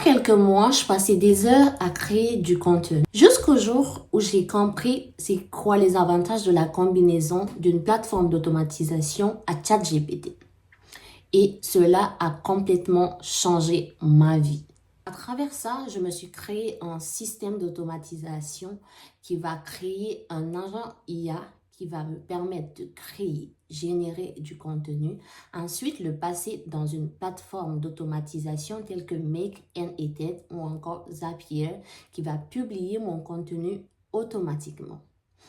quelques mois, je passais des heures à créer du contenu. Jusqu'au jour où j'ai compris c'est quoi les avantages de la combinaison d'une plateforme d'automatisation à ChatGPT. Et cela a complètement changé ma vie. À travers ça, je me suis créé un système d'automatisation qui va créer un agent IA qui va me permettre de créer, générer du contenu, ensuite le passer dans une plateforme d'automatisation telle que Make and Edit ou encore Zapier qui va publier mon contenu automatiquement.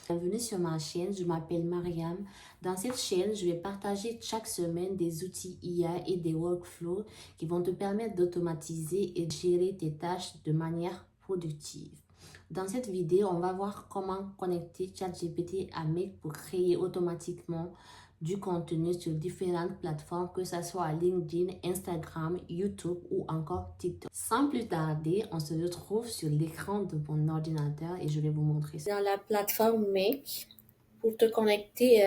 Bienvenue sur ma chaîne, je m'appelle Mariam. Dans cette chaîne, je vais partager chaque semaine des outils IA et des workflows qui vont te permettre d'automatiser et de gérer tes tâches de manière productive. Dans cette vidéo, on va voir comment connecter ChatGPT à Make pour créer automatiquement du contenu sur différentes plateformes, que ce soit LinkedIn, Instagram, YouTube ou encore TikTok. Sans plus tarder, on se retrouve sur l'écran de mon ordinateur et je vais vous montrer ça. Dans la plateforme Make, pour te connecter,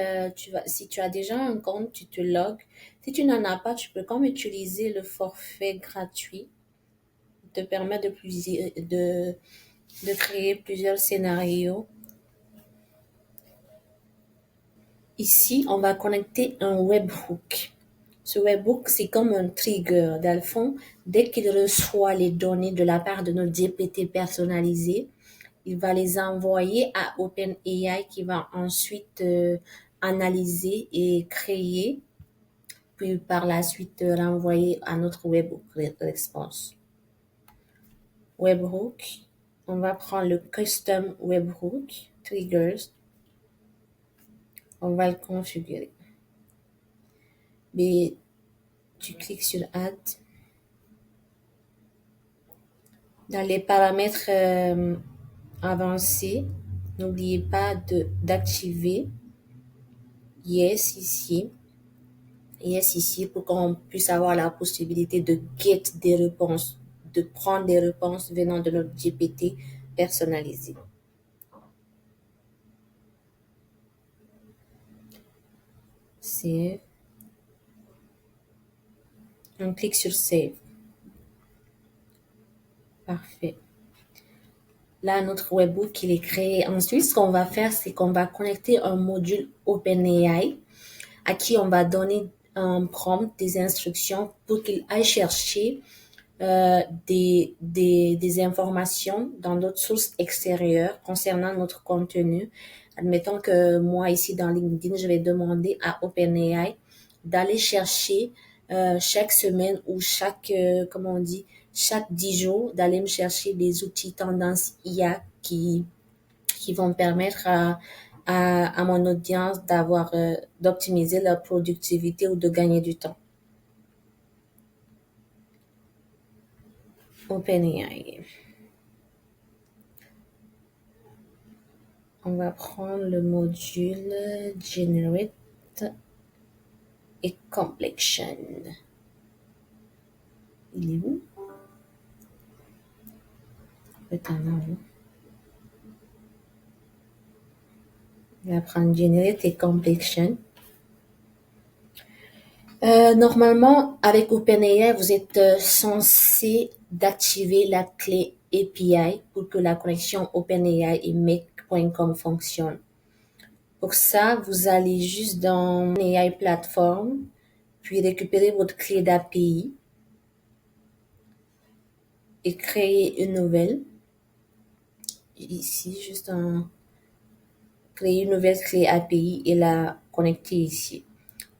si tu as déjà un compte, tu te logs. Si tu n'en as pas, tu peux comme utiliser le forfait gratuit. Il te permet de créer plusieurs scénarios. Ici, on va connecter un webhook. Ce webhook, c'est comme un trigger. Dans le fond, dès qu'il reçoit les données de la part de notre GPT personnalisé, il va les envoyer à OpenAI qui va ensuite analyser et créer, puis par la suite renvoyer à notre webhook response. Webhook, on va prendre le custom webhook, triggers, on va le configurer. Mais tu cliques sur Add. Dans les paramètres avancés, n'oubliez pas d'activer Yes ici. Yes ici pour qu'on puisse avoir la possibilité de get des réponses, de prendre des réponses venant de notre GPT personnalisé. Save. On clique sur Save. Parfait. Là, notre webhook, il est créé. Ensuite, ce qu'on va faire, c'est qu'on va connecter un module OpenAI à qui on va donner un prompt, des instructions pour qu'il aille chercher des informations dans d'autres sources extérieures concernant notre contenu. Admettons que moi, ici dans LinkedIn, je vais demander à OpenAI d'aller chercher chaque semaine ou chaque 10 jours, d'aller me chercher des outils tendance IA qui vont permettre à mon audience d'optimiser leur productivité ou de gagner du temps. OpenAI. On va prendre le module Generate et Complexion. Il est où? On va prendre Generate et Complexion. Normalement, avec OpenAI, vous êtes censé d'activer la clé API pour que la connexion OpenAI et Make.com fonctionne. Pour ça, vous allez juste dans AI Platform, puis récupérer votre clé d'API et créer une nouvelle. Ici, créer une nouvelle clé API et la connecter ici.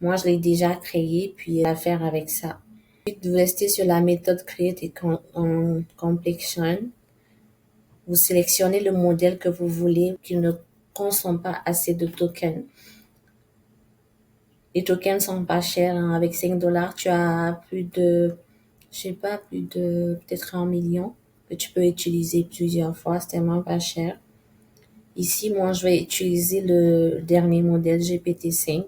Moi, je l'ai déjà créée, puis à faire avec ça. Ensuite, vous restez sur la méthode Create et Complexion. Vous sélectionnez le modèle que vous voulez qui ne consomme pas assez de tokens. Les tokens sont pas chers. Hein. Avec $5, tu as peut-être 1 million que tu peux utiliser plusieurs fois. C'est tellement pas cher. Ici, moi, je vais utiliser le dernier modèle GPT-5.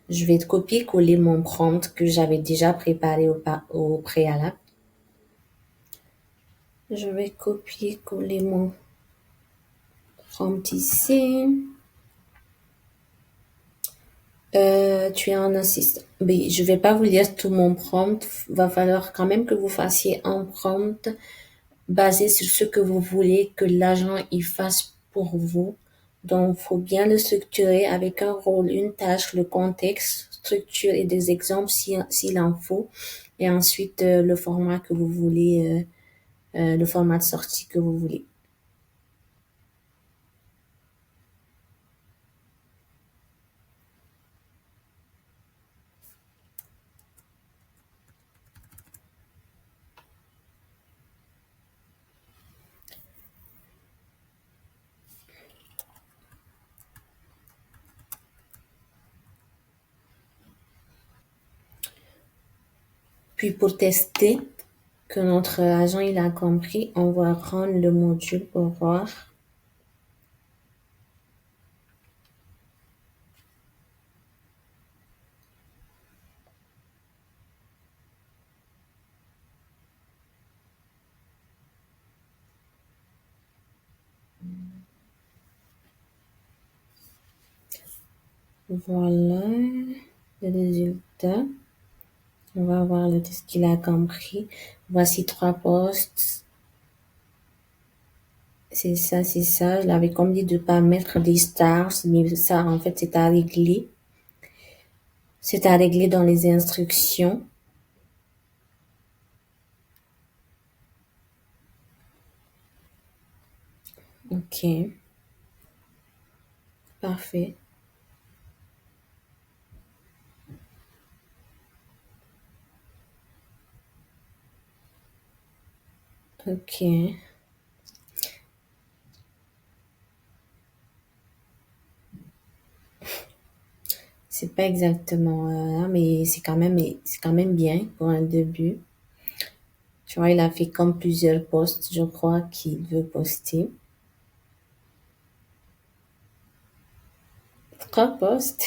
Je vais copier-coller mon prompt que j'avais déjà préparé au préalable. Je vais copier-coller mon prompt ici. Tu es un assistant. Mais je vais pas vous lire tout mon prompt. Va falloir quand même que vous fassiez un prompt basé sur ce que vous voulez que l'agent y fasse pour vous. Donc, faut bien le structurer avec un rôle, une tâche, le contexte, structure et des exemples s'il en faut. Et ensuite, le format que vous voulez, le format de sortie que vous voulez. Puis pour tester que notre agent il a compris, on va rendre le module pour voir. Voilà le résultat. On va voir le test qu'il a compris. Voici 3 postes. C'est ça, c'est ça. Je l'avais comme de pas mettre des stars, mais ça, en fait, c'est à régler. C'est à régler dans les instructions. Ok. Parfait. Ok. C'est pas exactement, mais c'est quand même bien pour un début. Tu vois, il a fait comme plusieurs posts, je crois, qu'il veut poster. 3 posts.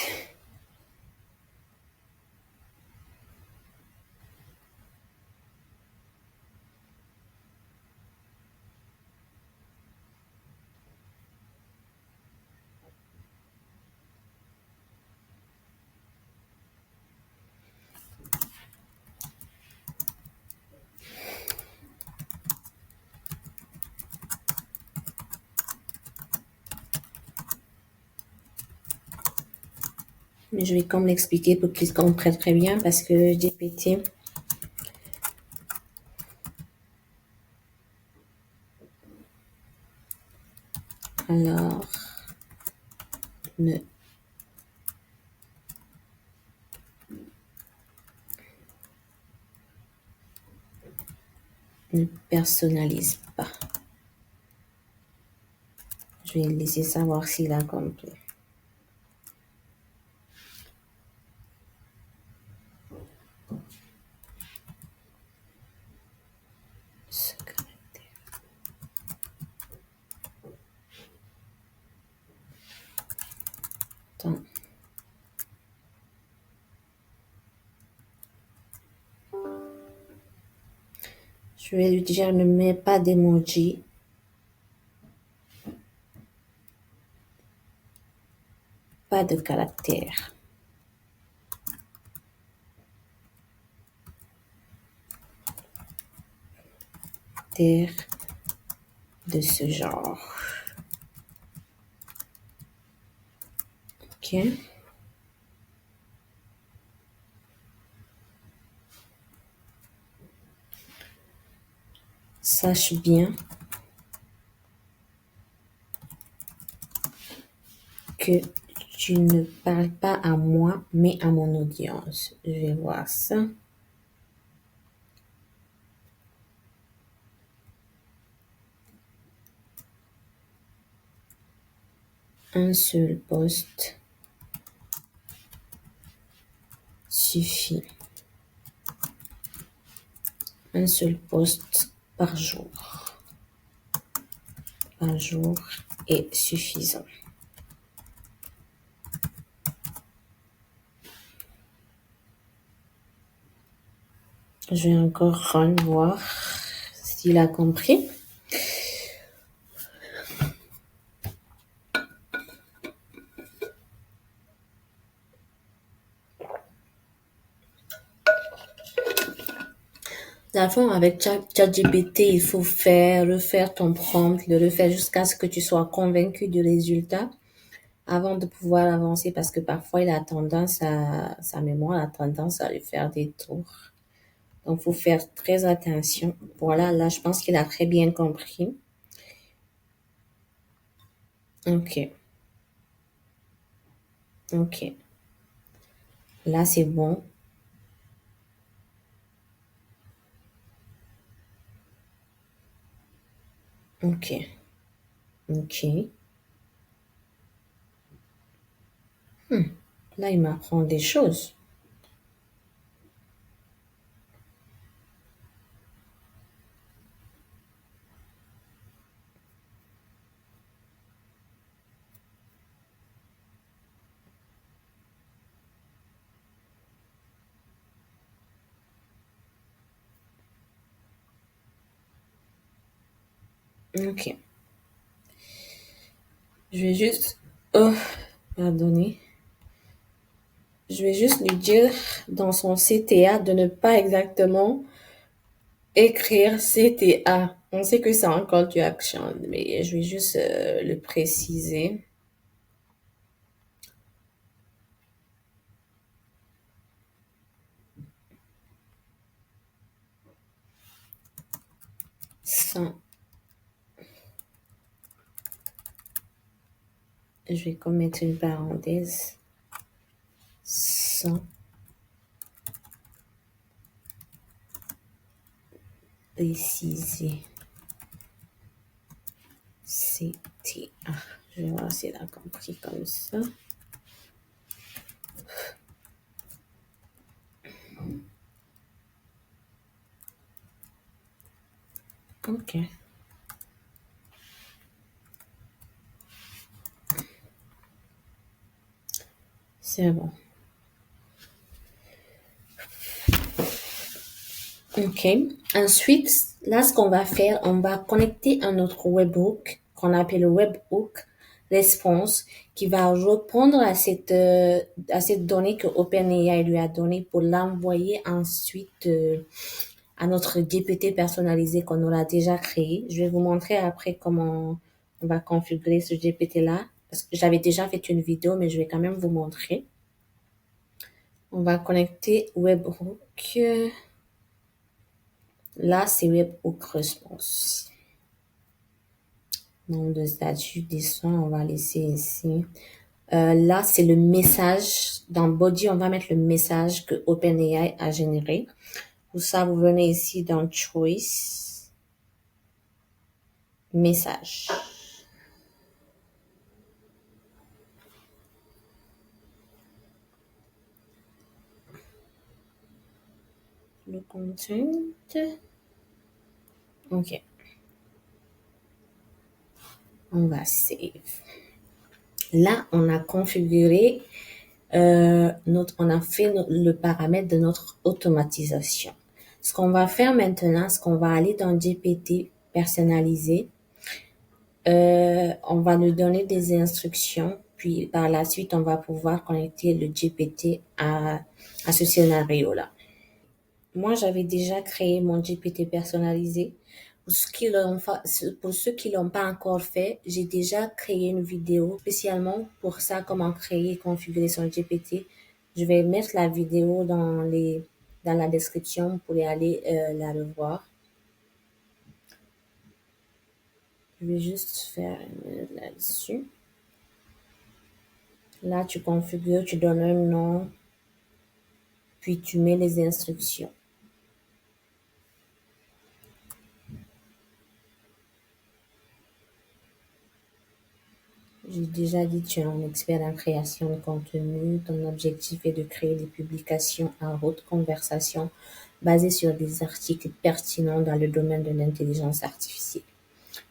Mais je vais comme l'expliquer pour qu'ils comprennent très bien parce que j'ai pété. Alors, ne, ne personnalise pas. Je vais le laisser savoir s'il a compris. Secrétaire. Attends. Je vais lui dire ne mets pas d'emoji. Pas de caractère. De ce genre. Ok. Sache bien que tu ne parles pas à moi, mais à mon audience. Je vais voir ça. Un seul poste suffit. Un seul poste par jour. Par jour est suffisant. Je vais encore voir s'il a compris. Dans le fond, avec ChatGPT, il faut refaire ton prompt, le refaire jusqu'à ce que tu sois convaincu du résultat avant de pouvoir avancer parce que parfois il a tendance sa mémoire a tendance à lui faire des tours. Donc, faut faire très attention. Voilà, là, je pense qu'il a très bien compris. Ok, ok. Là, c'est bon. Ok, ok. Là, il m'apprend des choses. Ok. Je vais juste... Oh, pardonnez. Je vais juste lui dire dans son CTA de ne pas exactement écrire CTA. On sait que c'est un call to action, mais je vais juste le préciser. Sans, je vais commettre une parenthèse. Sans préciser CTA. Je vais voir si elle a compris comme ça. Ok, c'est bon. Ok. Ensuite, là, ce qu'on va faire, on va connecter un autre webhook qu'on appelle le webhook response qui va répondre à cette donnée que OpenAI lui a donnée pour l'envoyer ensuite à notre GPT personnalisé qu'on aura déjà créé. Je vais vous montrer après comment on va configurer ce GPT-là parce que j'avais déjà fait une vidéo, mais je vais quand même vous montrer. On va connecter webhook. Là, c'est webhook response. Nom de statut des soins, on va laisser ici. Là, c'est le message. Dans body, on va mettre le message que OpenAI a généré. Pour ça, vous venez ici dans choice, message. Le content. OK. On va save. Là, on a configuré on a fait le paramètre de notre automatisation. Ce qu'on va faire maintenant, c'est qu'on va aller dans GPT personnalisé. On va nous donner des instructions, puis par la suite, on va pouvoir connecter le GPT à ce scénario-là. Moi, j'avais déjà créé mon GPT personnalisé. Pour ceux qui l'ont pas encore fait, j'ai déjà créé une vidéo spécialement pour ça, comment créer et configurer son GPT. Je vais mettre la vidéo dans la description pour y aller la revoir. Je vais juste faire une minute là-dessus. Là, tu configures, tu donnes un nom, puis tu mets les instructions. J'ai déjà dit, tu es un expert en création de contenu. Ton objectif est de créer des publications en haute conversation basées sur des articles pertinents dans le domaine de l'intelligence artificielle.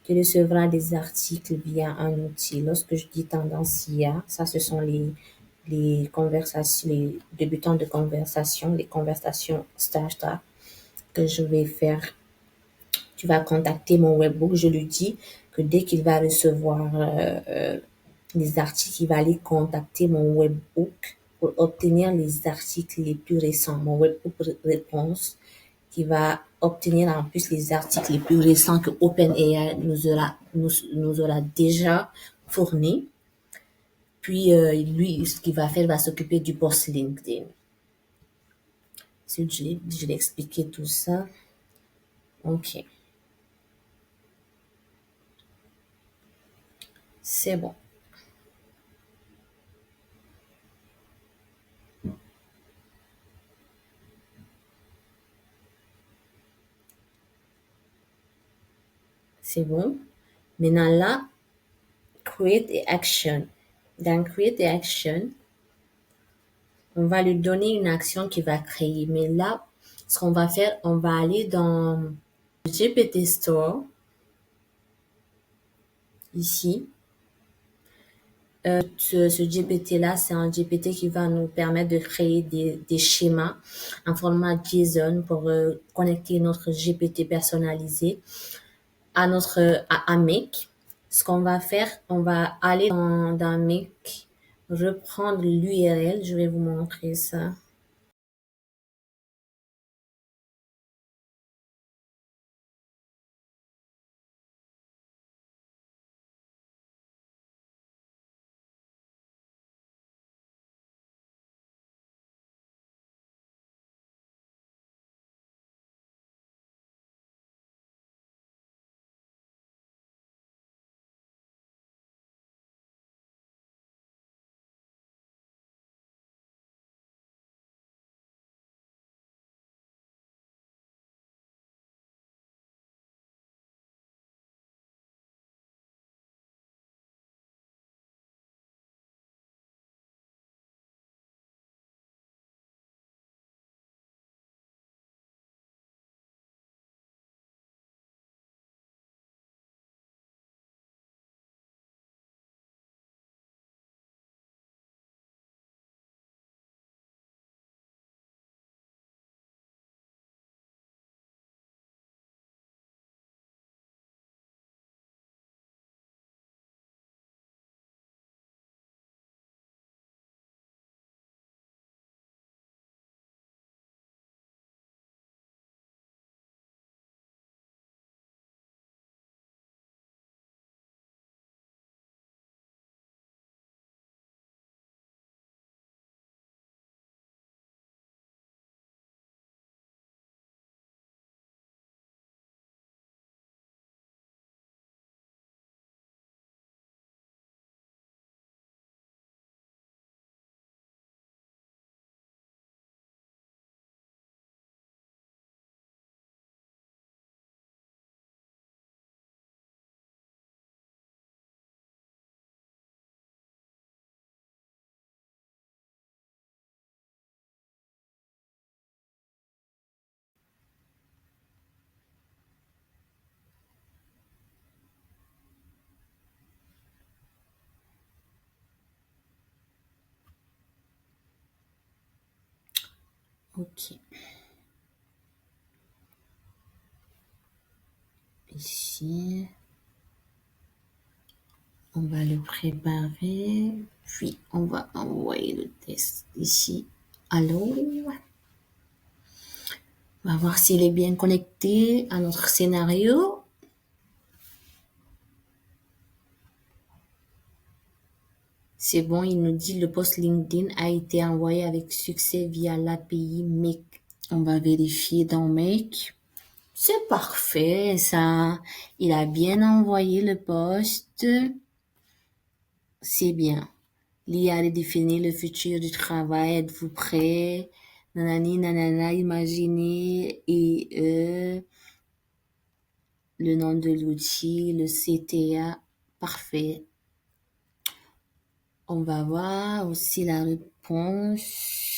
Tu recevras des articles via un outil. Lorsque je dis tendance IA, ça, ce sont les conversations, les débutants de conversation, les conversations start que je vais faire. Tu vas contacter mon webbook. Je lui dis que dès qu'il va recevoir les articles, il va aller contacter mon webbook pour obtenir les articles les plus récents. Mon webbook réponse qui va obtenir en plus les articles les plus récents que OpenAI nous aura déjà fournis. Puis, lui, ce qu'il va faire, il va s'occuper du post LinkedIn. Si je l'ai expliqué tout ça. OK. C'est bon. C'est bon. Maintenant là, create a action. Dans create a action, on va lui donner une action qu'il va créer. Mais là, ce qu'on va faire, on va aller dans GPT Store, ici. Ce GPT-là, c'est un GPT qui va nous permettre de créer des schémas en format JSON pour connecter notre GPT personnalisé à à Make. Ce qu'on va faire, on va aller dans Make, reprendre l'URL. Je vais vous montrer ça. OK. Ici, on va le préparer, puis on va envoyer le test ici. Allô? On va voir s'il est bien connecté à notre scénario. C'est bon, il nous dit le post LinkedIn a été envoyé avec succès via l'API Make. On va vérifier dans Make. C'est parfait, ça. Il a bien envoyé le post. C'est bien. L'IA redéfinit le futur du travail. Êtes-vous prêt? Nanani, nanana, imaginez le nom de l'outil, le CTA. Parfait. On va voir aussi la réponse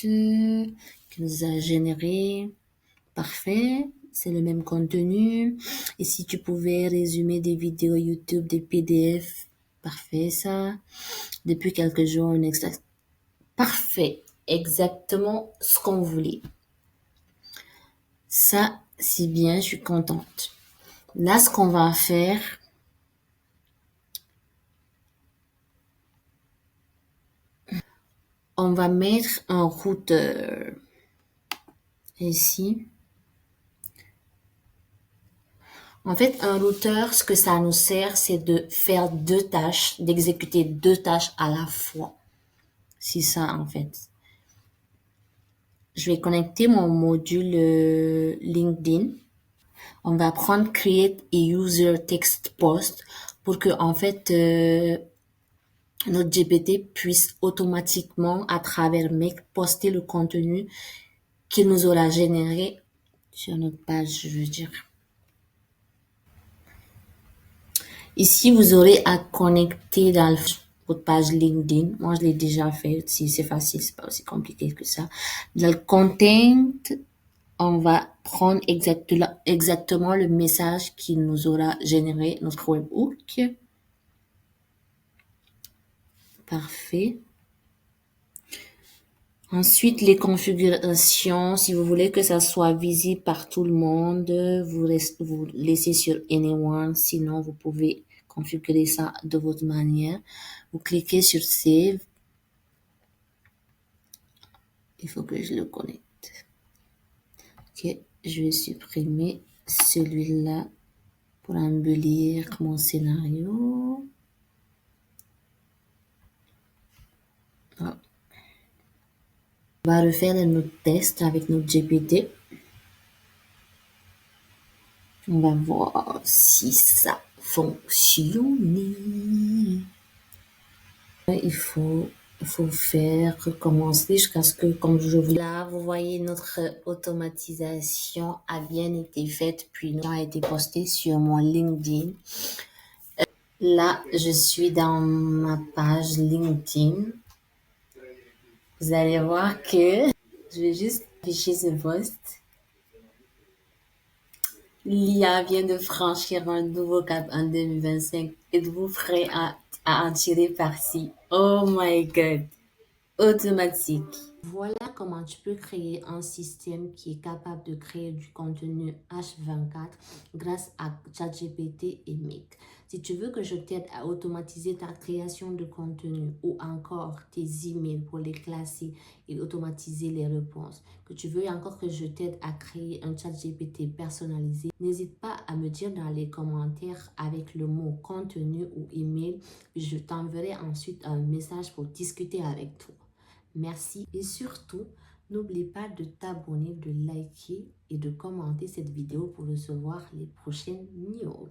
qu'il nous a générée. Parfait. C'est le même contenu. Et si tu pouvais résumer des vidéos YouTube, des PDF, parfait ça. Depuis quelques jours, une extra... Parfait. Exactement ce qu'on voulait. Ça, c'est bien, je suis contente. Là, ce qu'on va faire, on va mettre un routeur ici. En fait, un routeur, ce que ça nous sert, c'est de faire deux tâches, d'exécuter deux tâches à la fois. C'est ça, en fait. Je vais connecter mon module LinkedIn. On va prendre Create a User Text Post pour que, en fait, notre GPT puisse automatiquement, à travers Make, poster le contenu qu'il nous aura généré sur notre page, je veux dire. Ici, vous aurez à connecter dans votre page LinkedIn. Moi, je l'ai déjà fait. Si c'est facile, c'est pas aussi compliqué que ça. Dans le content, on va prendre exactement le message qui nous aura généré notre webhook. Parfait. Ensuite, les configurations, si vous voulez que ça soit visible par tout le monde, vous laissez sur Anyone, sinon vous pouvez configurer ça de votre manière. Vous cliquez sur Save. Il faut que je le connecte. Ok, je vais supprimer celui-là pour embellir mon scénario. Ah. On va refaire notre test avec notre GPT. On va voir si ça fonctionne. Il faut faire recommencer jusqu'à ce que, comme je vous là, vous voyez notre automatisation a bien été faite, puis a été postée sur mon LinkedIn. Là, je suis dans ma page LinkedIn. Vous allez voir que je vais juste afficher ce post. L'IA vient de franchir un nouveau cap en 2025. Êtes-vous prêt à en tirer parti? Oh my god! Automatique. Voilà comment tu peux créer un système qui est capable de créer du contenu H24 grâce à ChatGPT et Make. Si tu veux que je t'aide à automatiser ta création de contenu ou encore tes emails pour les classer et automatiser les réponses, que tu veux encore que je t'aide à créer un ChatGPT personnalisé, n'hésite pas à me dire dans les commentaires avec le mot contenu ou email. Je t'enverrai ensuite un message pour discuter avec toi. Merci et surtout, n'oublie pas de t'abonner, de liker et de commenter cette vidéo pour recevoir les prochaines news.